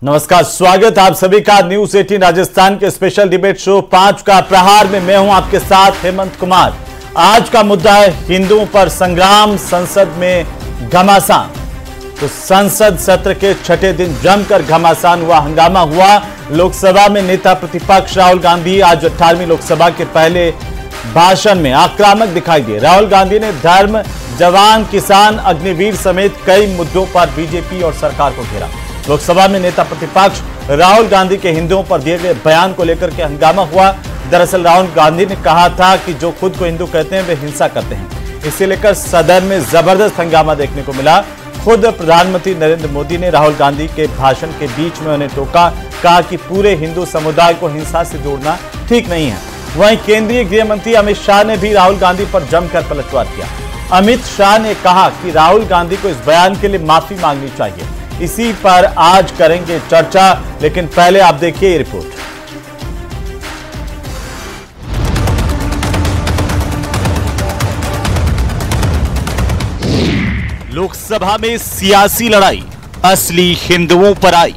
नमस्कार, स्वागत आप सभी का न्यूज 18 राजस्थान के स्पेशल डिबेट शो 5 का प्रहार में मैं हूं आपके साथ हेमंत कुमार। आज का मुद्दा है हिंदुओं पर संग्राम, संसद में घमासान। तो संसद सत्र के छठे दिन जमकर घमासान हुआ, हंगामा हुआ। लोकसभा में नेता प्रतिपक्ष राहुल गांधी आज 18वीं लोकसभा के पहले भाषण में आक्रामक दिखाई दिए। राहुल गांधी ने धर्म, जवान, किसान, अग्निवीर समेत कई मुद्दों पर बीजेपी और सरकार को घेरा। लोकसभा में नेता प्रतिपक्ष राहुल गांधी के हिंदुओं पर दिए गए बयान को लेकर के हंगामा हुआ। दरअसल राहुल गांधी ने कहा था कि जो खुद को हिंदू कहते हैं वे हिंसा करते हैं। इसे लेकर सदन में जबरदस्त हंगामा देखने को मिला। खुद प्रधानमंत्री नरेंद्र मोदी ने राहुल गांधी के भाषण के बीच में उन्हें टोका, कहा कि पूरे हिंदू समुदाय को हिंसा से जोड़ना ठीक नहीं है। वहीं केंद्रीय गृह मंत्री अमित शाह ने भी राहुल गांधी पर जमकर पलटवार किया। अमित शाह ने कहा कि राहुल गांधी को इस बयान के लिए माफी मांगनी चाहिए। इसी पर आज करेंगे चर्चा, लेकिन पहले आप देखिए ये रिपोर्ट। लोकसभा में सियासी लड़ाई असली हिंदुओं पर आई।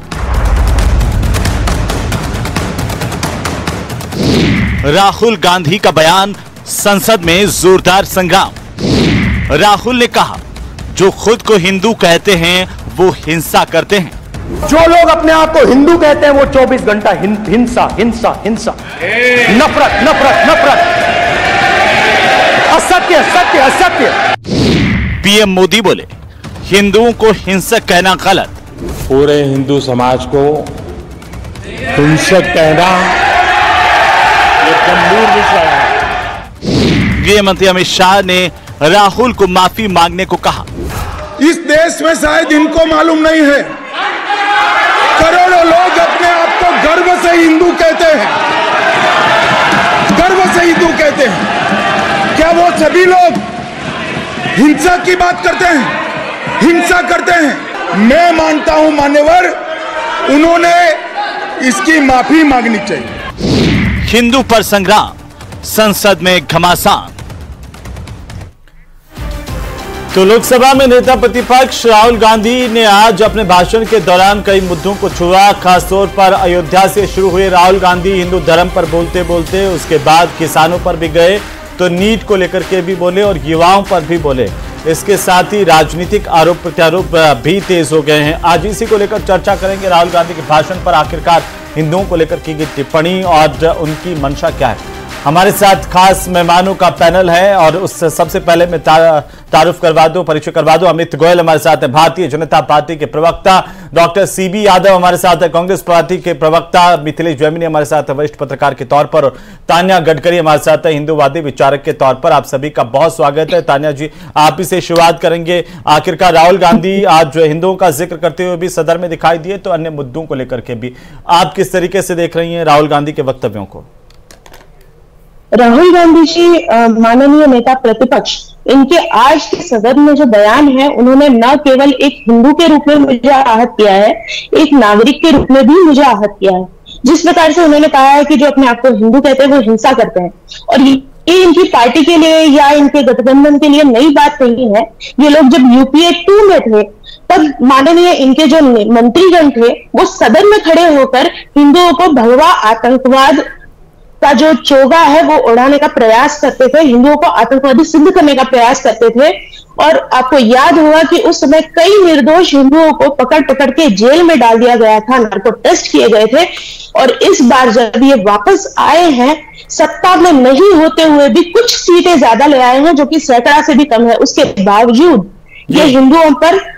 राहुल गांधी का बयान, संसद में जोरदार संग्राम। राहुल ने कहा जो खुद को हिंदू कहते हैं वो हिंसा करते हैं। जो लोग अपने आप को हिंदू कहते हैं वो 24 घंटा हिंसा हिंसा हिंसा, नफरत नफरत नफरत, असत्य सत्य असत्य। पीएम मोदी बोले हिंदुओं को हिंसक कहना गलत। पूरे हिंदू समाज को हिंसक कहना ये गंभीर विषय है। गृह मंत्री अमित शाह ने राहुल को माफी मांगने को कहा। इस देश में शायद इनको मालूम नहीं है, करोड़ों लोग अपने आप को गर्व से हिंदू कहते हैं, गर्व से हिंदू कहते हैं। क्या वो सभी लोग हिंसा की बात करते हैं, हिंसा करते हैं? मैं मानता हूं मान्यवर, उन्होंने इसकी माफी मांगनी चाहिए। हिंदू पर संग्राम, संसद में घमासान। तो लोकसभा में नेता प्रतिपक्ष राहुल गांधी ने आज अपने भाषण के दौरान कई मुद्दों को छुआ। खासतौर पर अयोध्या से शुरू हुए राहुल गांधी हिंदू धर्म पर बोलते बोलते उसके बाद किसानों पर भी गए, तो नीट को लेकर के भी बोले और युवाओं पर भी बोले। इसके साथ ही राजनीतिक आरोप प्रत्यारोप भी तेज हो गए हैं। आज इसी को लेकर चर्चा करेंगे। राहुल गांधी के भाषण पर आखिरकार हिंदुओं को लेकर की गई टिप्पणी और उनकी मंशा क्या है। हमारे साथ खास मेहमानों का पैनल है और उससे सबसे पहले मैं तारुफ करवा दूं, परिचय करवा दूं। अमित गोयल हमारे साथ है, भारतीय जनता पार्टी के प्रवक्ता। डॉक्टर सीबी यादव हमारे साथ है, कांग्रेस पार्टी के प्रवक्ता। मिथिलेश जैमिनी हमारे साथ है, वरिष्ठ पत्रकार के तौर पर। और तान्या गडकरी हमारे साथ है, हिंदूवादी विचारक के तौर पर। आप सभी का बहुत स्वागत है। तान्या जी, आप ही से शुरुआत करेंगे। आखिरकार राहुल गांधी आज हिंदुओं का जिक्र करते हुए भी सदन में दिखाई दिए, तो अन्य मुद्दों को लेकर के भी आप किस तरीके से देख रही हैं राहुल गांधी के वक्तव्यों को? राहुल गांधी जी माननीय नेता प्रतिपक्ष, इनके आज के सदन में जो बयान है, उन्होंने न केवल एक हिंदू के रूप में मुझे आहत किया है, एक नागरिक के रूप में भी मुझे आहत किया है। जिस प्रकार से उन्होंने कहा है कि जो अपने आप को हिंदू कहते हैं वो हिंसा करते हैं, और ये इनकी पार्टी के लिए या इनके गठबंधन के लिए नई बात नहीं है। ये लोग जब यूपीए 2 में थे तब माननीय इनके जो मंत्रीगण थे वो सदन में खड़े होकर हिंदुओं को भगवा आतंकवाद का जो चोगा है वो उड़ाने का प्रयास करते थे, हिंदुओं को आतंकवादी सिद्ध करने का प्रयास करते थे। और आपको याद होगा कि उस समय कई निर्दोष हिंदुओं को पकड़ पकड़ के जेल में डाल दिया गया था, नार्को टेस्ट किए गए थे। और इस बार जब ये वापस आए हैं, सत्ता में नहीं होते हुए भी कुछ सीटें ज्यादा ले आए हैं, जो कि सैकड़ा से भी कम है। उसके बावजूद ये हिंदुओं पर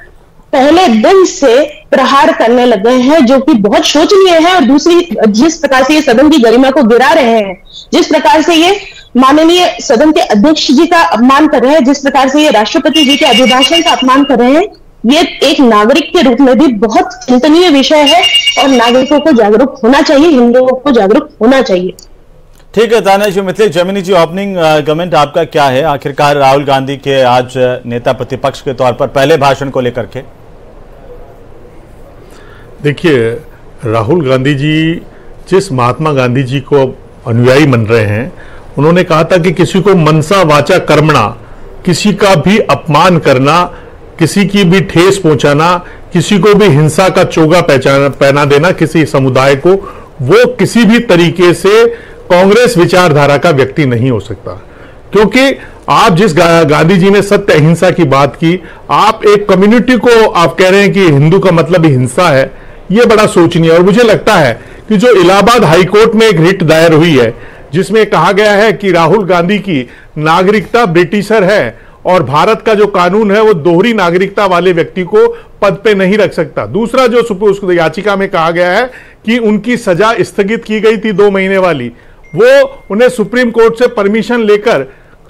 पहले दिन से प्रहार करने लगे हैं, जो कि बहुत शोचनीय है। और दूसरी, जिस प्रकार से ये सदन की गरिमा को गिरा रहे हैं, जिस प्रकार से ये माननीय सदन के अध्यक्ष जी का अपमान कर रहे हैं, जिस प्रकार से ये राष्ट्रपति जी के अभिभाषण का अपमान कर रहे हैं, ये एक नागरिक के रूप में भी बहुत चिंतनीय विषय है। और नागरिकों को जागरूक होना चाहिए, हिंदुओं को जागरूक होना चाहिए। ठीक है तान्या जी। मिथिलेश जैमिनी जी, ओपनिंग कमेंट आपका क्या है आखिरकार राहुल गांधी के आज नेता प्रतिपक्ष के तौर पर पहले भाषण को लेकर के? देखिए, राहुल गांधी जी जिस महात्मा गांधी जी को अनुयायी बन रहे हैं, उन्होंने कहा था कि किसी को मनसा वाचा कर्मणा, किसी का भी अपमान करना किसी की भी ठेस पहुंचाना, किसी को भी हिंसा का चोगा पहना देना किसी समुदाय को, वो किसी भी तरीके से कांग्रेस विचारधारा का व्यक्ति नहीं हो सकता। क्योंकि आप जिस गांधी जी ने सत्य अहिंसा की बात की, आप एक कम्युनिटी को आप कह रहे हैं कि हिंदू का मतलब ही हिंसा है, यह बड़ा सोचनीय। और मुझे लगता है कि जो इलाहाबाद हाईकोर्ट में एक रिट दायर हुई है जिसमें कहा गया है कि राहुल गांधी की नागरिकता ब्रिटिशर है और भारत का जो कानून है वो दोहरी नागरिकता वाले व्यक्ति को पद पे नहीं रख सकता। दूसरा जो उस याचिका में कहा गया है कि उनकी सजा स्थगित की गई थी 2 महीने वाली, वो उन्हें सुप्रीम कोर्ट से परमिशन लेकर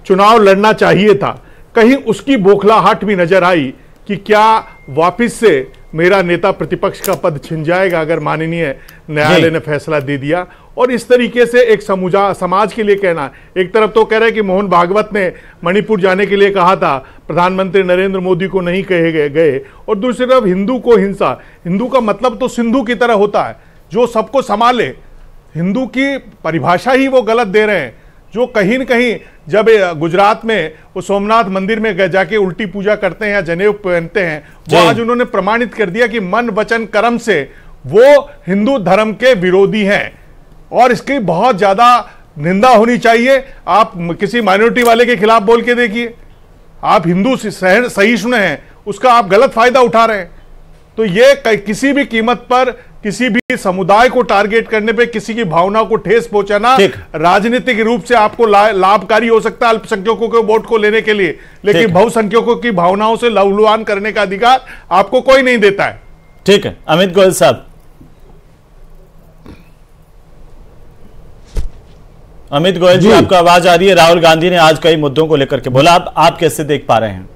चुनाव लड़ना चाहिए था। कहीं उसकी बौखलाहट भी नजर आई कि क्या वापिस से मेरा नेता प्रतिपक्ष का पद छिन जाएगा अगर माननीय न्यायालय ने फैसला दे दिया। और इस तरीके से एक समाज के लिए कहना, एक तरफ तो कह रहे हैं कि मोहन भागवत ने मणिपुर जाने के लिए कहा था, प्रधानमंत्री नरेंद्र मोदी को नहीं कहे गए, और दूसरी तरफ हिंदू को हिंसा। हिंदू का मतलब तो सिंधु की तरह होता है जो सबको संभाले, हिंदू की परिभाषा ही वो गलत दे रहे हैं। जो कहीं न कहीं जब गुजरात में वो सोमनाथ मंदिर में जाके उल्टी पूजा करते हैं या जनेऊ पहनते हैं, वो आज उन्होंने प्रमाणित कर दिया कि मन वचन कर्म से वो हिंदू धर्म के विरोधी हैं और इसकी बहुत ज्यादा निंदा होनी चाहिए। आप किसी माइनॉरिटी वाले के खिलाफ बोल के देखिए, आप हिंदू सहिष्णु हैं, उसका आप गलत फायदा उठा रहे हैं। तो ये किसी भी कीमत पर किसी भी समुदाय को टारगेट करने पे किसी की भावना को ठेस पहुंचाना राजनीतिक रूप से आपको लाभकारी हो सकता है अल्पसंख्यकों के वोट को लेने के लिए, लेकिन बहुसंख्यकों की भावनाओं से लहूलुहान करने का अधिकार आपको कोई नहीं देता है। ठीक है, अमित गोयल साहब। अमित गोयल जी, आपको आवाज आ रही है? राहुल गांधी ने आज कई मुद्दों को लेकर के बोला, आप कैसे देख पा रहे हैं?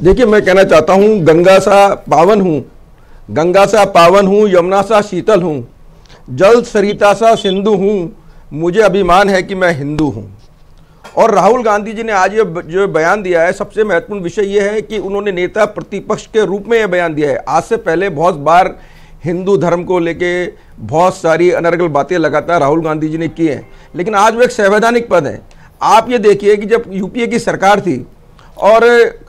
देखिए, मैं कहना चाहता हूं, गंगा सा पावन हूं, यमुना सा शीतल हूं, जल सरिता सा सिंधु हूं, मुझे अभिमान है कि मैं हिंदू हूं। और राहुल गांधी जी ने आज ये जो बयान दिया है, सबसे महत्वपूर्ण विषय यह है कि उन्होंने नेता प्रतिपक्ष के रूप में यह बयान दिया है। आज से पहले बहुत बार हिंदू धर्म को लेके बहुत सारी अनर्गल बातें लगातार राहुल गांधी जी ने की हैं, लेकिन आज वो एक संवैधानिक पद है। आप ये देखिए कि जब यूपीए की सरकार थी और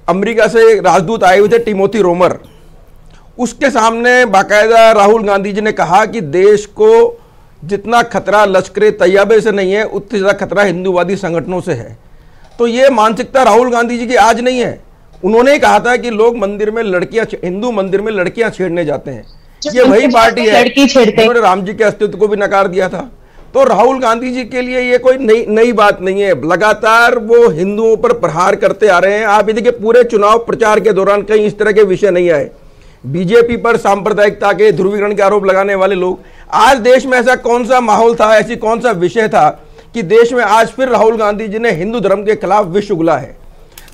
अमेरिका से राजदूत आए हुए थे टिमोथी रोमर, उसके सामने बाकायदा राहुल गांधी जी ने कहा कि देश को जितना खतरा लश्कर तैयबा से नहीं है, उतनी ज़्यादा खतरा हिंदूवादी संगठनों से है। तो ये मानसिकता राहुल गांधी जी की आज नहीं है। उन्होंने कहा था कि लोग मंदिर में हिंदू मंदिर में लड़कियां छेड़ने जाते हैं, ये वही पार्टी है जिन्होंने राम जी के अस्तित्व को भी नकार दिया था। तो राहुल गांधी जी के लिए ये कोई नई बात नहीं है, लगातार वो हिंदुओं पर प्रहार करते आ रहे हैं। आप ये देखिए, पूरे चुनाव प्रचार के दौरान कहीं इस तरह के विषय नहीं आए। बीजेपी पर सांप्रदायिकता के ध्रुवीकरण के आरोप लगाने वाले लोग, आज देश में ऐसा कौन सा माहौल था, ऐसी कौन सा विषय था कि देश में आज फिर राहुल गांधी जी ने हिंदू धर्म के खिलाफ विष उगला है।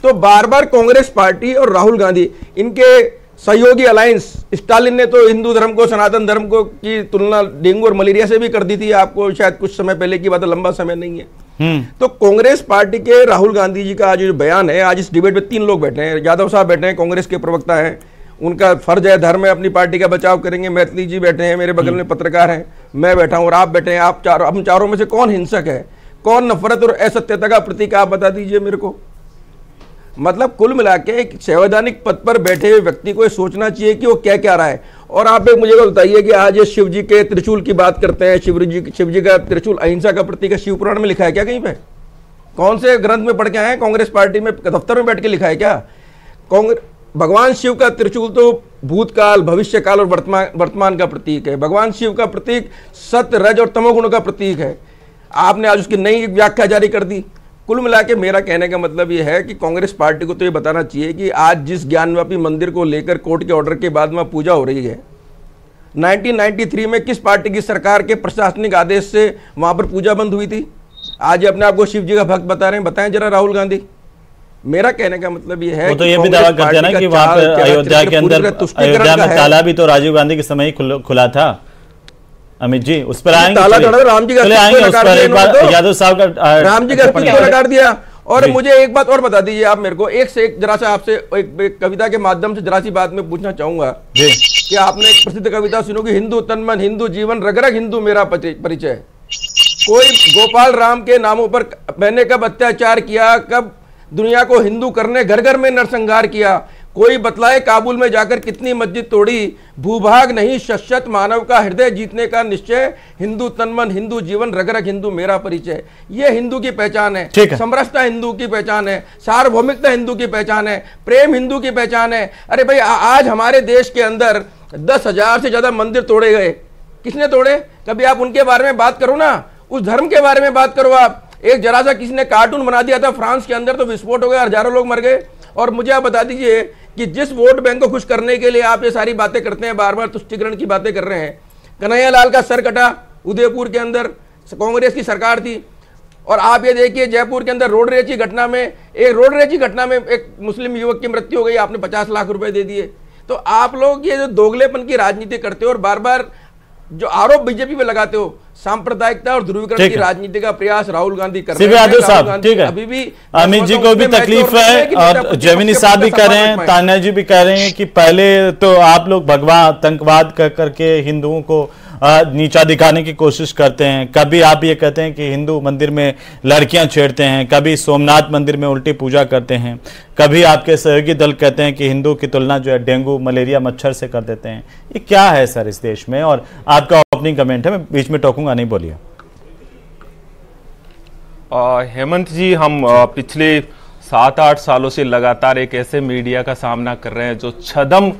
तो बार बार कांग्रेस पार्टी और राहुल गांधी, इनके सहयोगी अलायंस, स्टालिन ने तो हिंदू धर्म को, सनातन धर्म को की तुलना डेंगू और मलेरिया से भी कर दी थी, आपको शायद कुछ समय पहले की बात है, लंबा समय नहीं है। तो कांग्रेस पार्टी के राहुल गांधी जी का आज जो बयान है, आज इस डिबेट में 3 लोग बैठे हैं। यादव साहब बैठे हैं, कांग्रेस के प्रवक्ता हैं, उनका फर्ज है, धर्म है, अपनी पार्टी का बचाव करेंगे। मैथिली जी बैठे हैं, मेरे बगल में पत्रकार हैं, मैं बैठा हूं और आप बैठे हैं। हम चारों में से कौन हिंसक है, कौन नफरत और असत्यता का प्रतीक, आप बता दीजिए मेरे को। मतलब कुल मिला के एक संवैधानिक पद पर बैठे हुए व्यक्ति को सोचना चाहिए कि वो क्या क्या रहा है। और आप एक मुझे बताइए कि आज ये शिव जी के त्रिशूल की बात करते हैं, शिव जी का त्रिशूल अहिंसा का प्रतीक है, शिव पुराण में लिखा है क्या कहीं पे? कौन से ग्रंथ में पढ़ के आए हैं? कांग्रेस पार्टी में दफ्तर में बैठ के लिखा है क्या? भगवान शिव का त्रिशूल तो भूतकाल, भविष्यकाल और वर्तमान का प्रतीक है। भगवान शिव का प्रतीक सत्य, रज और तमोगुण का प्रतीक है। आपने आज उसकी नई व्याख्या जारी कर दी। कुल मिला के मेरा कहने का मतलब ये है कि कांग्रेस पार्टी को तो ये बताना चाहिए कि आज जिस ज्ञानव्यापी मंदिर को लेकर कोर्ट के ऑर्डर के बाद में पूजा हो रही है, 1993 में किस पार्टी की सरकार के प्रशासनिक आदेश से वहां पर पूजा बंद हुई थी? आज अपने आप को शिव जी का भक्त बता रहे हैं, बताएं जरा राहुल गांधी। मेरा कहने का मतलब ये है, वो तो ये भी दावा करते हैं ना कि वहां पर अयोध्या के अंदर, अयोध्या में ताला भी तो राजीव गांधी के समय ही खुला था। अमित जी, उस पर आएंगे, राम जी का यादव साहब का राम जी का नकार दिया। और मुझे एक बात और बता दीजिए आप मेरे को, एक से एक जरा सा आपसे एक कविता के माध्यम से जरा सी बात में पूछना चाहूंगा कि आपने एक प्रसिद्ध कविता सुनोगी, हिंदू तन मन, हिंदू जीवन, रग रग हिंदू मेरा परिचय। कोई गोपाल राम के नामों पर मैंने कब अत्याचार किया, कब दुनिया को हिंदू करने घर घर में नरसंहार किया। कोई बतलाए काबुल में जाकर कितनी मस्जिद तोड़ी। भूभाग नहीं शश्वत मानव का हृदय जीतने का निश्चय। हिंदू तन मन हिंदू जीवन रग रग हिंदू मेरा परिचय। ये हिंदू की पहचान है। समरसता हिंदू की पहचान है। सार्वभौमिकता हिंदू की पहचान है। प्रेम हिंदू की पहचान है। अरे भाई आज हमारे देश के अंदर 10,000 से ज्यादा मंदिर तोड़े गए। किसने तोड़े? कभी आप उनके बारे में बात करो ना, उस धर्म के बारे में बात करो। आप एक जरा सा किसी ने कार्टून बना दिया था फ्रांस के अंदर, तो विस्फोट हो गया, हजारों लोग मर गए। और मुझे आप बता दीजिए कि जिस वोट बैंक को खुश करने के लिए आप ये सारी बातें करते हैं, बार बार तुष्टिकरण की बातें कर रहे हैं। कन्हैयालाल का सर कटा उदयपुर के अंदर, कांग्रेस की सरकार थी। और आप ये देखिए जयपुर के अंदर रोड रेज की घटना में एक मुस्लिम युवक की मृत्यु हो गई, आपने 50 लाख रुपए दे दिए। तो आप लोग ये जो दोगलेपन की राजनीति करते हो और बार बार जो आरोप बीजेपी पे लगाते हो, सांप्रदायिकता और ध्रुवीकरण की राजनीति का प्रयास राहुल गांधी कर रहे हैं। साहब ठीक है, अभी भी अमित जी को भी तकलीफ है और जैमिनी साहब भी कह रहे हैं, तान्या जी भी कह रहे हैं कि पहले तो आप लोग भगवान आतंकवाद कर करके हिंदुओं को नीचा दिखाने की कोशिश करते हैं। कभी आप ये कहते हैं कि हिंदू मंदिर में लड़कियां छेड़ते हैं, कभी सोमनाथ मंदिर में उल्टी पूजा करते हैं, कभी आपके सहयोगी दल कहते हैं कि हिंदू की तुलना जो है डेंगू मलेरिया मच्छर से कर देते हैं। ये क्या है सर इस देश में? और आपका ओपनिंग कमेंट है, मैं बीच में टोकूंगा नहीं, बोलिए। हेमंत जी, हम पिछले 7-8 सालों से लगातार एक ऐसे मीडिया का सामना कर रहे हैं जो छदम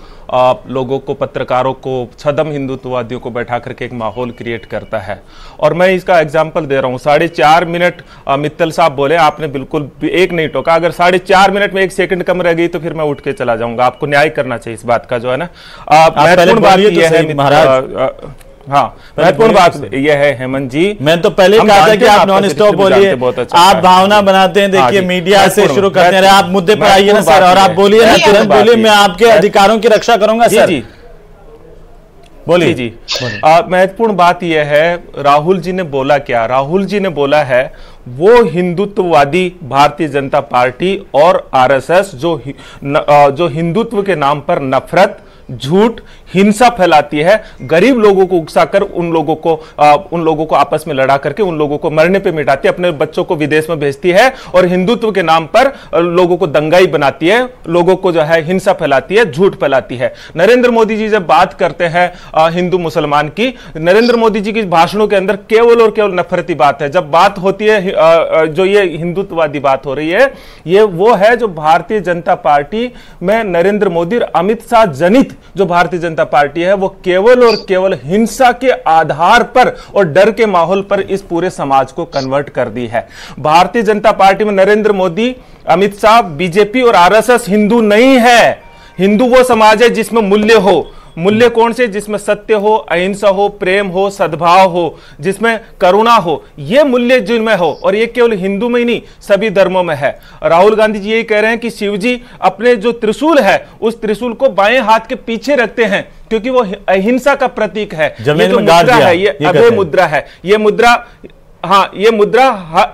लोगों को, पत्रकारों को, छदम हिंदुत्ववादियों को बैठा करके एक माहौल क्रिएट करता है। और मैं इसका एग्जांपल दे रहा हूं। 4.5 मिनट मित्तल साहब बोले, आपने बिल्कुल एक नहीं टोका। अगर 4.5 मिनट में 1 सेकंड कम रह गई तो फिर मैं उठ के चला जाऊंगा। आपको न्याय करना चाहिए इस बात का, जो है ना। महत्वपूर्ण बात यह है महाराज, हाँ महत्वपूर्ण बात यह है हेमंत जी, मैं तो पहले कहा था कि आप नॉन स्टॉप बोलिए, आप भावना बनाते हैं। देखिए मीडिया से शुरू करते हैं, आप मुद्दे पर आइए ना सर, और आप बोलिए ना, तुरंत बोलिए, मैं आपके अधिकारों की रक्षा करूंगा सर। जी बोलिए जी। महत्वपूर्ण बात यह है, राहुल जी ने बोला क्या? राहुल जी ने बोला है वो हिंदुत्ववादी भारतीय जनता पार्टी और आरएसएस जो हिंदुत्व के नाम पर नफरत, झूठ, हिंसा फैलाती है, गरीब लोगों को उकसाकर उन लोगों को आपस में लड़ा करके उन लोगों को मरने पे मिटाती है, अपने बच्चों को विदेश में भेजती है और हिंदुत्व के नाम पर लोगों को दंगाई बनाती है, लोगों को जो है हिंसा फैलाती है, झूठ फैलाती है। नरेंद्र मोदी जी जब बात करते हैं हिंदू मुसलमान की, नरेंद्र मोदी जी की भाषणों के अंदर केवल और केवल नफरती बात है। जब बात होती है जो ये हिंदुत्ववादी बात हो रही है, ये वो है जो भारतीय जनता पार्टी में नरेंद्र मोदी और अमित शाह जनित जो भारतीय जनता पार्टी है, वो केवल और केवल हिंसा के आधार पर और डर के माहौल पर इस पूरे समाज को कन्वर्ट कर दी है। भारतीय जनता पार्टी में नरेंद्र मोदी, अमित शाह, बीजेपी और आरएसएस हिंदू नहीं है। हिंदू वो समाज है जिसमें मूल्य हो। मूल्य कौन से? जिसमें सत्य हो, अहिंसा हो, प्रेम हो, सद्भाव हो, जिसमें करुणा हो, ये मूल्य जिनमें हो। और ये केवल हिंदू में ही नहीं, सभी धर्मों में है। राहुल गांधी जी यही कह रहे हैं कि शिव जी अपने जो त्रिशूल है, उस त्रिशूल को बाएं हाथ के पीछे रखते हैं क्योंकि वो अहिंसा का प्रतीक है। ये जो मुद्रा है, ये अभय मुद्रा है। ये मुद्रा, हाँ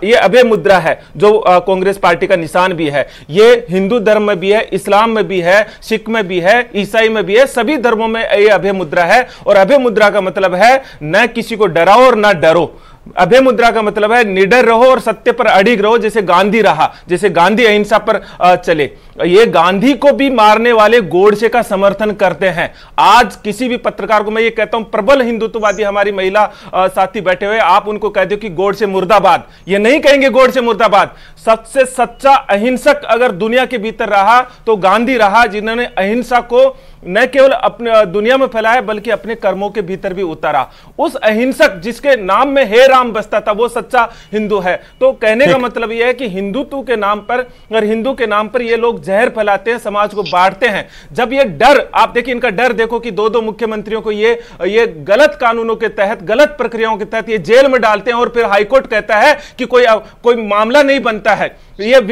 ये अभय मुद्रा है जो कांग्रेस पार्टी का निशान भी है। ये हिंदू धर्म में भी है, इस्लाम में भी है, सिख में भी है, ईसाई में भी है, सभी धर्मों में ये अभय मुद्रा है। और अभय मुद्रा का मतलब है न किसी को डराओ और न डरो। अभय मुद्रा का मतलब है निडर रहो और सत्य पर अडिग रहो, जैसे गांधी रहा, जैसे गांधी अहिंसा पर चले। ये गांधी को भी मारने वाले गोडसे का समर्थन करते हैं। आज किसी भी पत्रकार को मैं ये कहता हूं, प्रबल हिंदुत्ववादी हमारी महिला साथी बैठे हुए, आप उनको कह दो कि गोडसे मुर्दाबाद, ये नहीं कहेंगे गोडसे मुर्दाबाद। सबसे सच्चा अहिंसक अगर दुनिया के भीतर रहा तो गांधी रहा, जिन्होंने अहिंसा को न केवल अपने दुनिया में फैलाया बल्कि अपने कर्मों के भीतर भी उतारा। उस अहिंसक जिसके नाम में हे राम बसता था, वो सच्चा हिंदू है। तो कहने का मतलब यह है कि हिंदुत्व के नाम पर और हिंदू के नाम पर ये लोग जहर फैलाते हैं, समाज को बांटते हैं। जब ये डर, आप देखिए इनका डर देखो कि 2-2 मुख्यमंत्रियों को ये गलत कानूनों के तहत, गलत प्रक्रियाओं के तहत ये जेल में डालते हैं और फिर हाईकोर्ट कहता है कि कोई मामला नहीं बनता है। ये आप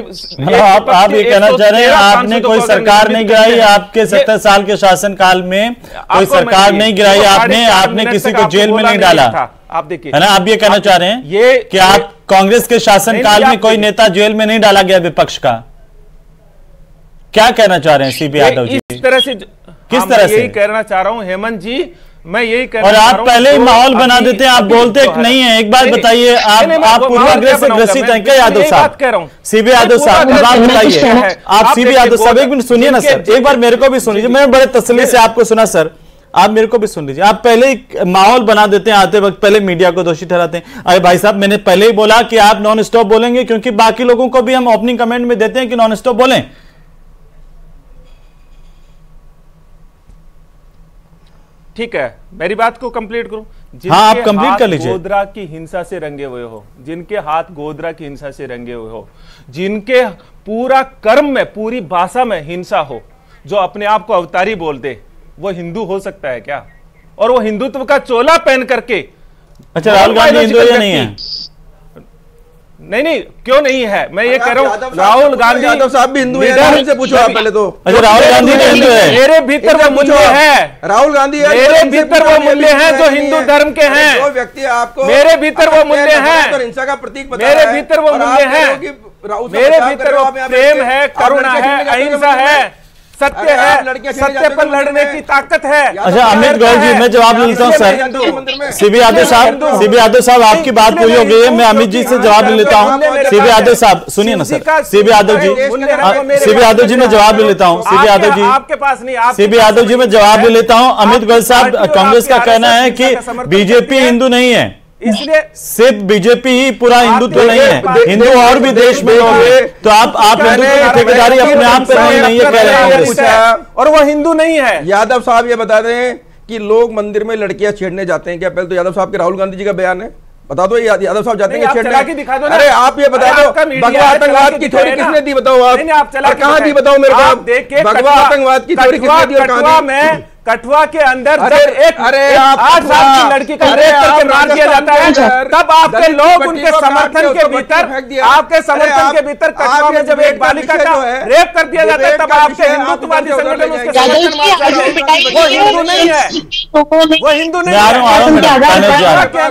ये कहना चाह रहे हैं आपने कोई सरकार नहीं गिराई, आपके 70 साल के शासनकाल में कोई सरकार नहीं गिराई, आपने किसी को जेल में नहीं डाला। आप देखिए है ना, आप ये कहना चाह रहे हैं ये कि आप कांग्रेस के शासनकाल में कोई नेता जेल में नहीं डाला गया विपक्ष का? क्या कहना चाह रहे हैं सीबी यादव जी? इस तरह से किस तरह से यही कहना चाह रहा हूं हेमंत जी, मैं यही कह और रहा आप हूं, पहले ही जो माहौल बना अभी- देते हैं, आप अभी बोलते जो है- नहीं है। एक बात नहीं, बताइए, आप पूर्वाग्रह से ग्रसित हैं क्या यादव साहब? कह रहा हूं सीबी यादव साहब, एक बात बताइए, आप सीबी यादव साहब एक मिनट सुनिए ना सर, एक बार मेरे को भी सुन लीजिए। मैंने बड़े तसल्ली से आपको सुना सर, आप मेरे को भी सुन लीजिए। आप पहले ही माहौल बना देते हैं, आते वक्त पहले मीडिया को दोषी ठहराते हैं। अरे भाई साहब, मैंने पहले ही बोला कि आप नॉन स्टॉप बोलेंगे, क्योंकि बाकी लोगों को भी हम ओपनिंग कमेंट में देते हैं कि नॉन स्टॉप बोलें। ठीक है, मेरी बात को कंप्लीट करूं। हाँ, आप जिनके कंप्लीट हाथ कर लीजिए। गोधरा की हिंसा से रंगे हुए हो, जिनके हाथ गोधरा की हिंसा से रंगे हुए हो, जिनके पूरा कर्म में, पूरी भाषा में हिंसा हो, जो अपने आप को अवतारी बोलते, वो हिंदू हो सकता है क्या? और वो हिंदुत्व का चोला पहन करके, अच्छा, राहुल गांधी हिंदू है या नहीं है? नहीं, क्यों नहीं है? मैं ये कह रहा हूं, राहुल गांधी, यादव साहब भी हिंदू है, इनसे पूछो आप पहले तो। अच्छा, राहुल गांधी भी हिंदू है? मेरे भीतर वो मूल्य है, राहुल गांधी मेरे भीतर वो मूल्य हैं जो हिंदू धर्म के हैं। जो व्यक्ति आपको, मेरे भीतर वो मूल्य हैं, हिंसा का प्रतीक बता मेरे रहा है, भीतर वो और आप मूल्य कह रहे हो हैं, कि मेरे भीतर वो प्रेम है, करुणा है, अहिंसा है, सत्य है, सत्य पर लड़ने की ताकत है। अच्छा, अमित गोयल जी, मैं जवाब लेता हूं सर। सीबी यादव साहब, आपकी बात पूरी हो गई है, मैं अमित जी से जवाब ले लेता हूं। सीबी यादव साहब सुनिए ना सर, सीबी यादव जी मैं जवाब ले लेता हूं। सीबी यादव जी, आपके पास नहीं, सीबी यादव जी मैं जवाब ले लेता हूं। अमित गोयल साहब, कांग्रेस का कहना है कि बीजेपी हिंदू नहीं है, इसलिए सिर्फ बीजेपी ही पूरा हिंदुत्व नहीं है, हिंदू और भी देश में लोग हैं। तो आप हिंदुत्व की ठेकेदारी अपने आप पे नहीं है कह रहे हैं, और वो हिंदू नहीं है। यादव साहब ये बता दें कि लोग मंदिर में लड़कियां छेड़ने जाते हैं क्या? पहले तो यादव साहब के राहुल गांधी जी का बयान है, बता दो। यादव साहब जाते हैं छेड़ने? अरे आप ये बता दो, भगवा आतंकवाद की थ्योरी किसने दी बताओ आप? कहां दी बताओ मेरे को? भगवा आतंकवाद की थ्योरी किसने दी और कहां दी? कठुआ के अंदर अरे, जब एक 8 साल की लड़की का रेप करके मार दिया जाता है, तब आपके लोग उनके समर्थन के भीतर, आपके समर्थन के भीतर कठुआ में जब एक बालिका का रेप कर दिया जाता है, तब आपके हिंदुत्ववादी संगठन उसके समर्थन में जाते हैं। वो हिंदू नहीं है, वो हिंदू नहीं है।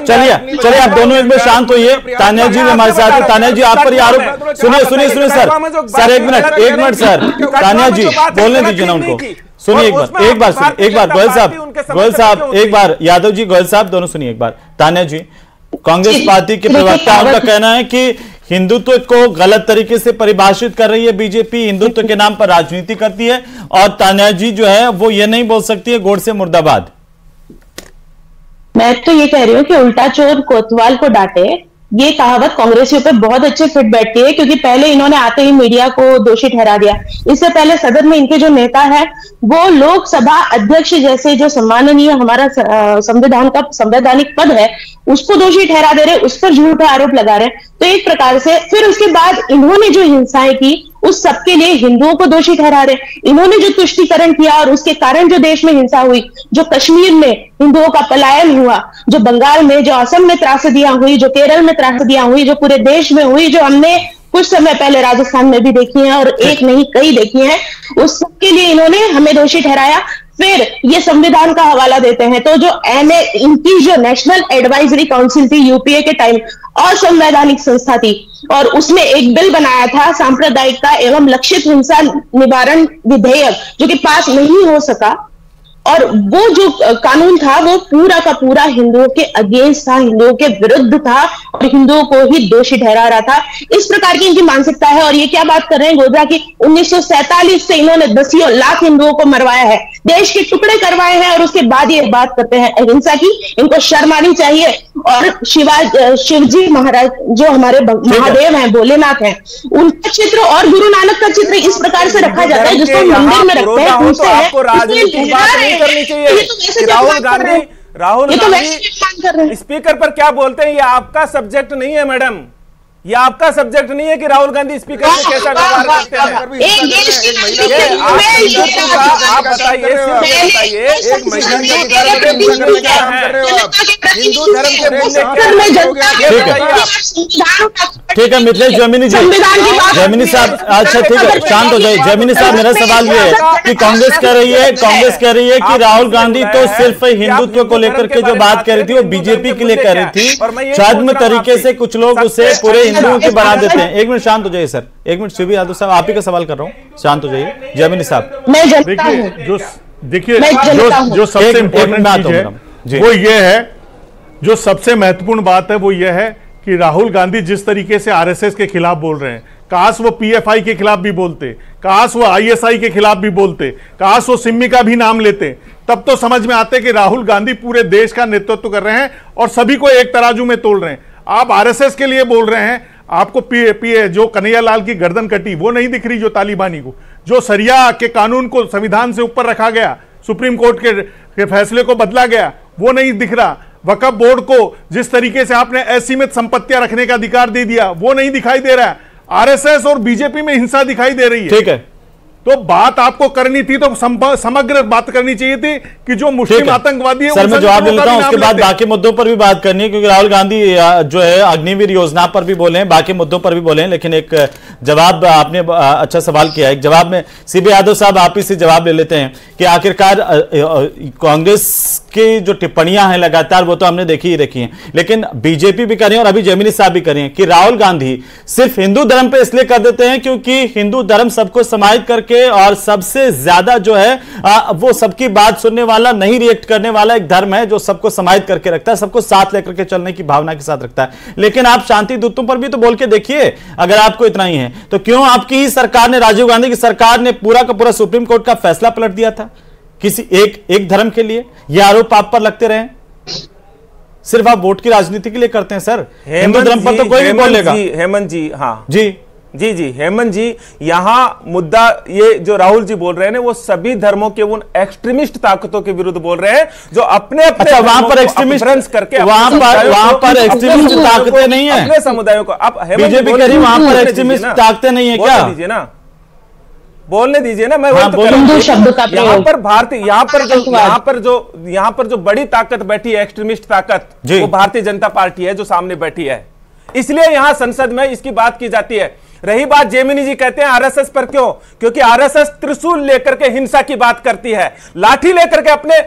चलिए आप दोनों एक बार शांत होइए। तान्या जी हमारे साथ है। तान्या जी, आप पर ये आरोप, सुनिए सर, एक मिनट सर, तान्या जी बोलने दीजिए ना उनको। सुनिए एक बार गोयल साहब, एक बार यादव जी, गोयल साहब दोनों सुनिए एक बार। तान्या जी, कांग्रेस पार्टी के प्रवक्ता, उनका कहना है कि हिंदुत्व को गलत तरीके से परिभाषित कर रही है बीजेपी, हिंदुत्व के नाम पर राजनीति करती है, और तान्या जी जो है वो ये नहीं बोल सकती है गोडसे मुर्दाबाद। मैं तो ये कह रही हूँ कि उल्टा चोर कोतवाल को डांटे, ये कहावत कांग्रेसियों पे बहुत अच्छे फिट बैठती है, क्योंकि पहले इन्होंने आते ही मीडिया को दोषी ठहरा दिया। इससे पहले सदन में इनके जो नेता है वो लोकसभा अध्यक्ष जैसे जो सम्माननीय हमारा संविधान का संवैधानिक पद है उसको दोषी ठहरा दे रहे, उस पर झूठे आरोप लगा रहे। तो एक प्रकार से फिर उसके बाद इन्होंने जो हिंसाएं की उस सबके लिए हिंदुओं को दोषी ठहरा रहे। इन्होंने जो तुष्टीकरण किया और उसके कारण जो देश में हिंसा हुई, जो कश्मीर में हिंदुओं का पलायन हुआ, जो बंगाल में, जो असम में त्रासदियां हुई, जो केरल में त्रासदियां हुई, जो पूरे देश में हुई, जो हमने कुछ समय पहले राजस्थान में भी देखी है और एक नहीं कई देखी है, उस सबके लिए इन्होंने हमें दोषी ठहराया। फिर ये संविधान का हवाला देते हैं, तो जो इनकी जो नेशनल एडवाइजरी काउंसिल थी यूपीए के टाइम, असंवैधानिक संस्था थी, और उसने एक बिल बनाया था सांप्रदायिकता एवं लक्षित हिंसा निवारण विधेयक, जो कि पास नहीं हो सका। और वो जो कानून था वो पूरा का पूरा हिंदुओं के अगेंस्ट था, हिंदुओं के विरुद्ध था और हिंदुओं को ही दोषी ठहरा रहा था। इस प्रकार की इनकी मानसिकता है। और ये क्या बात कर रहे हैं गोधरा की, 1947 से इन्होंने दसियों लाख हिंदुओं को मरवाया है, देश के टुकड़े करवाए हैं, और उसके बाद ये बात करते हैं अहिंसा की। इनको शर्म आनी चाहिए। और शिवजी महाराज जो हमारे महादेव हैं, भोलेनाथ हैं, उनका चित्र और गुरु नानक का चित्र इस प्रकार से रखा जाता है जिसको मंदिर में रखते हैं, उनसे है। करनी चाहिए। राहुल गांधी स्पीकर पर क्या बोलते हैं, ये आपका सब्जेक्ट नहीं है मैडम, ये आपका सब्जेक्ट नहीं है कि राहुल गांधी स्पीकर से कैसा व्यवहार करते हैं। आप बताइए, हिंदू धर्म के ठीक है मिथिलेश जैमिनी जी, जैमिनी साहब, अच्छा ठीक है शांत हो जाइए। जैमिनी साहब, मेरा सवाल ये है कि कांग्रेस कह रही है कि राहुल गांधी तो सिर्फ हिंदुत्व को लेकर के जो बात कह रही थी वो बीजेपी के लिए कह रही थी, छद्म तरीके से कुछ लोग उसे पूरे हिंदुओं की बना देते हैं। एक मिनट शांत हो जाइए सर, एक मिनट। शिवी यादव साहब, आप ही का सवाल कर रहा हूँ, शांत हो जाइए। जैमिनी साहब, देखिए देखिए, मैं जनता हूं। जो सबसे एक इंपॉर्टेंट बात चीज हो है जी। वो ये है, जो सबसे महत्वपूर्ण बात है वो ये है कि राहुल गांधी जिस तरीके से आरएसएस के खिलाफ बोल रहे हैं, काश वो पीएफआई के खिलाफ भी बोलते, काश वो आईएसआई के खिलाफ भी बोलते, काश वो सिम्मी का भी नाम लेते, तब तो समझ में आते कि राहुल गांधी पूरे देश का नेतृत्व कर रहे हैं और सभी को एक तराजू में तोल रहे हैं। आप आरएसएस के लिए बोल रहे हैं, आपको जो कन्हैया लाल की गर्दन कटी वो नहीं दिख रही, जो तालिबानी को, जो सरिया के कानून को संविधान से ऊपर रखा गया, सुप्रीम कोर्ट के फैसले को बदला गया, वो नहीं दिख रहा, वक्फ बोर्ड को जिस तरीके से आपने असीमित संपत्तियां रखने का अधिकार दे दिया वो नहीं दिखाई दे रहा है। आरएसएस और बीजेपी में हिंसा दिखाई दे रही है। ठीक है, तो बात आपको करनी थी तो समग्र बात करनी चाहिए थी कि जो मुस्लिम आतंकवादी है, सर मैं जवाब दे लेता हूं, उसके बाद बाकी मुद्दों पर भी बात करनी है, क्योंकि राहुल गांधी जो है अग्निवीर योजना पर भी बोले हैं, बाकी मुद्दों पर भी बोले हैं, लेकिन एक जवाब आपने अच्छा सवाल किया, एक जवाब में सीबी यादव साहब आप ही से जवाब ले लेते हैं कि आखिरकार कांग्रेस की जो टिप्पणियां हैं लगातार वो तो हमने देखी ही देखी हैं, लेकिन बीजेपी भी कर रही है और अभी जैमिनी साहब भी कर रही हैं कि राहुल गांधी सिर्फ हिंदू धर्म पे इसलिए कर देते हैं क्योंकि हिंदू धर्म सबको समाहित करके और सबसे ज्यादा जो है वो सबकी बात सुनने वाला, नहीं रिएक्ट करने वाला एक धर्म है जो सबको समाहित करके रखता है, सबको साथ लेकर के चलने की भावना के साथ रखता है। लेकिन आप शांति दूतों पर भी तो बोल के देखिए, अगर आपको इतना ही है तो क्यों आपकी ही सरकार ने, राजीव गांधी की सरकार ने पूरा का पूरा सुप्रीम कोर्ट का फैसला पलट दिया था किसी एक धर्म के लिए? यह आरोप आप पर लगते रहे, सिर्फ आप वोट की राजनीति के लिए करते हैं सर। हिंदू धर्म पर तो कोई नहीं बोलेगा। हेमंत जी, हाँ जी जी जी हेमंत जी, यहां मुद्दा ये जो राहुल जी बोल रहे हैं वो सभी धर्मों के उन एक्सट्रीमिस्ट ताकतों के विरुद्ध बोल रहे हैं जो अपने अच्छा वहां पर एक्सट्रीमिस्ट करके वहां पर एक्सट्रीमिस्ट ताकतें नहीं है, अपने समुदायों को आप बीजेपी कह रही वहां पर एक्सट्रीमिस्ट ताकतें नहीं है क्या? दीजिए ना, बोलने दीजिए ना, मैं हाँ, हिंदू शब्द का यहाँ पर भारतीय यहाँ पर जो बड़ी ताकत बैठी है, एक्सट्रीमिस्ट ताकत, वो भारतीय जनता पार्टी है जो सामने बैठी है, इसलिए यहां संसद में इसकी बात की जाती है। रही बात जेमिनी जी कहते हैं आरएसएस पर, क्यों? क्योंकि आरएसएस त्रिशूल लेकर के हिंसा की बात करती है, लाठी लेकर के अपने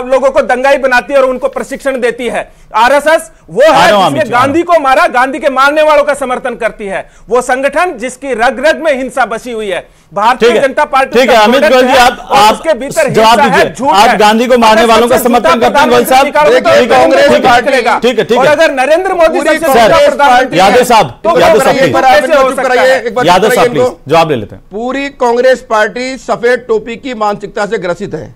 लोगों को दंगाई बनाती है और उनको प्रशिक्षण देती है। आरएसएस वो है जिसने गांधी को मारा, गांधी के मारने वालों का समर्थन करती है, वो संगठन जिसकी रग रग में हिंसा बसी हुई है। भारतीय जनता पार्टी, ठीक है अमित गोयल जी, आप उसके भीतर जवाब दीजिए। आप गांधी को मारने वालों का समर्थन करते हैं गोयल साहब? ठीक है, और अगर नरेंद्र मोदी यादव साहब प्लीज जवाब ले लेते हैं। पूरी कांग्रेस पार्टी सफेद टोपी की मानसिकता से ग्रसित है।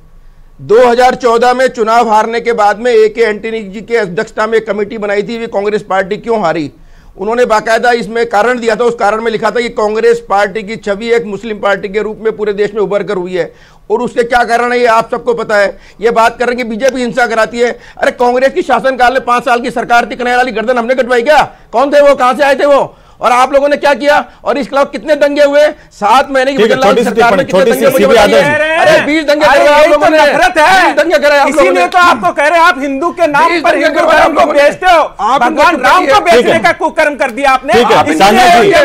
2014 में चुनाव हारने के बाद में ए के एंटनी जी के अध्यक्षता में कमेटी बनाई थी, वे कांग्रेस पार्टी क्यों हारी, उन्होंने बाकायदा इसमें कारण दिया था। उस कारण में लिखा था कि कांग्रेस पार्टी की छवि एक मुस्लिम पार्टी के रूप में पूरे देश में उभर कर हुई है, और उसके क्या कारण है ये आप सबको पता है। ये बात कर रहे हैं कि बीजेपी हिंसा कराती है, अरे कांग्रेस की शासनकाल में 5 साल की सरकार थी, कन्हैया लाल की गर्दन हमने कटवाई क्या? कौन थे वो, कहां से आए थे वो? और आप लोगों ने क्या किया? और इस खिलाफ कितने दंगे हुए? 7 महीने की सरकार में कितने दंगे हुए? अरे 20 दंगे करे आप लोगों ने, 20 दंगे करे आप लोगों ने। इसीलिए तो आपको कह रहे हैं आप हिंदू के नाम पर हिंदू धर्म को बेचते हो, भगवान राम को बेचने का कुकर्म कर दिया आपने।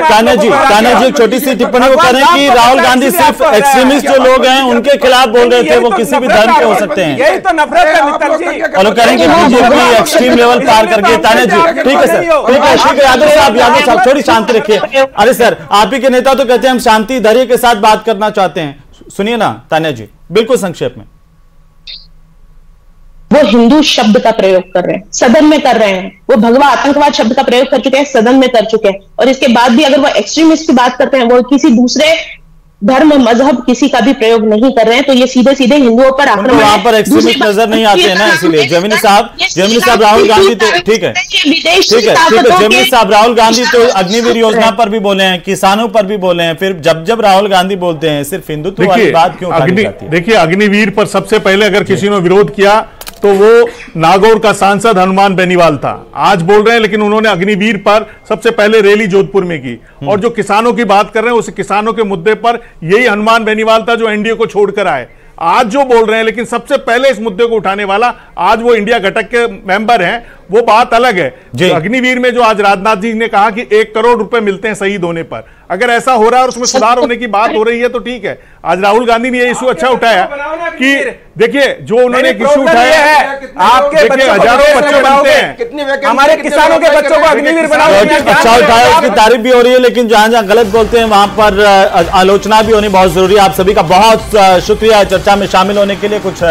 तान्या जी छोटी सी टिप्पणी वो करें कि राहुल गांधी सिर्फ एक्सट्रीमिस्ट जो लोग हैं उनके खिलाफ बोल रहे थे, वो किसी भी धर्म के हो सकते हैं, यही तो नफरत है मित्तल जी। और वो करेंगे बीजेपी एक्सट्रीम लेवल पार करके। तान्या जी ठीक है सर, ठीक है यादव साहब थोड़ी शांति रखिए। अरे सर आप ही के नेता तो कहते हैं हम शांति धैर्य के साथ बात करना चाहते हैं, सुनिए ना तान्या जी बिल्कुल संक्षेप में। वो हिंदू शब्द का प्रयोग कर रहे हैं, सदन में कर रहे हैं, वो भगवा आतंकवाद शब्द का प्रयोग कर चुके हैं, सदन में कर चुके हैं, और इसके बाद भी अगर वो एक्सट्रीमिस्ट की बात करते हैं, वो किसी दूसरे धर्म मजहब किसी का भी प्रयोग नहीं कर रहे हैं, तो ये सीधे सीधे हिंदुओं पर आक्रमण है। वहां पर एक्सट्रीमिस्ट नजर नहीं आते हैं ना, इसलिए जेमिनी साहब राहुल गांधी तो ठीक है जेमिनी साहब राहुल गांधी तो अग्निवीर योजना पर भी बोले हैं, किसानों पर भी बोले हैं, फिर जब राहुल गांधी बोलते हैं सिर्फ हिंदुत्व वाली बात क्यों उठाई जाती है? देखिए अग्निवीर पर सबसे पहले अगर किसी ने विरोध किया तो वो नागौर का सांसद हनुमान बेनीवाल था। आज बोल रहे हैं लेकिन उन्होंने अग्निवीर पर सबसे पहले रैली जोधपुर में की, और जो किसानों की बात कर रहे हैं उस किसानों के मुद्दे पर यही हनुमान बेनीवाल था जो एनडीए को छोड़कर आए। आज जो बोल रहे हैं लेकिन सबसे पहले इस मुद्दे को उठाने वाला आज वो इंडिया घटक के मेंबर हैं, वो बात अलग है। अग्निवीर में जो आज राजनाथ जी ने कहा कि 1 करोड़ रुपए मिलते हैं शहीद होने पर, अगर ऐसा हो रहा है और उसमें सुधार होने की बात हो रही है तो ठीक है। आज राहुल गांधी ने ये इशू अच्छा उठाया कि देखिए जो उन्होंने इशू उठाया है, आपके हजारों बच्चे बनते हैं, हमारे किसानों के बच्चों को अग्निवीर बनाओगे। अच्छा उठाया, उसकी तारीफ भी हो रही है, लेकिन जहां जहां गलत बोलते हैं वहां पर आलोचना भी होनी बहुत जरूरी है। आप सभी का बहुत शुक्रिया चर्चा में शामिल होने के लिए। कुछ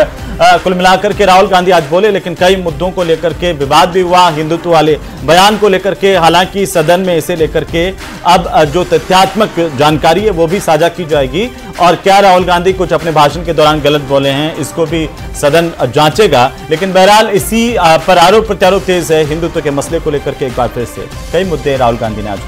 कुल मिलाकर के राहुल गांधी आज बोले, लेकिन कई मुद्दों को लेकर के विवाद भी हुआ, हिंदुत्व वाले बयान को लेकर के। हालांकि सदन में इसे लेकर के अब जो तथ्यात्मक जानकारी है वो भी साझा की जाएगी, और क्या राहुल गांधी कुछ अपने भाषण के दौरान गलत बोले हैं इसको भी सदन जांचेगा। लेकिन बहरहाल इसी पर आरोप प्रत्यारोप तेज है। हिंदुत्व के मसले को लेकर के एक बार फिर से कई मुद्दे राहुल गांधी ने आज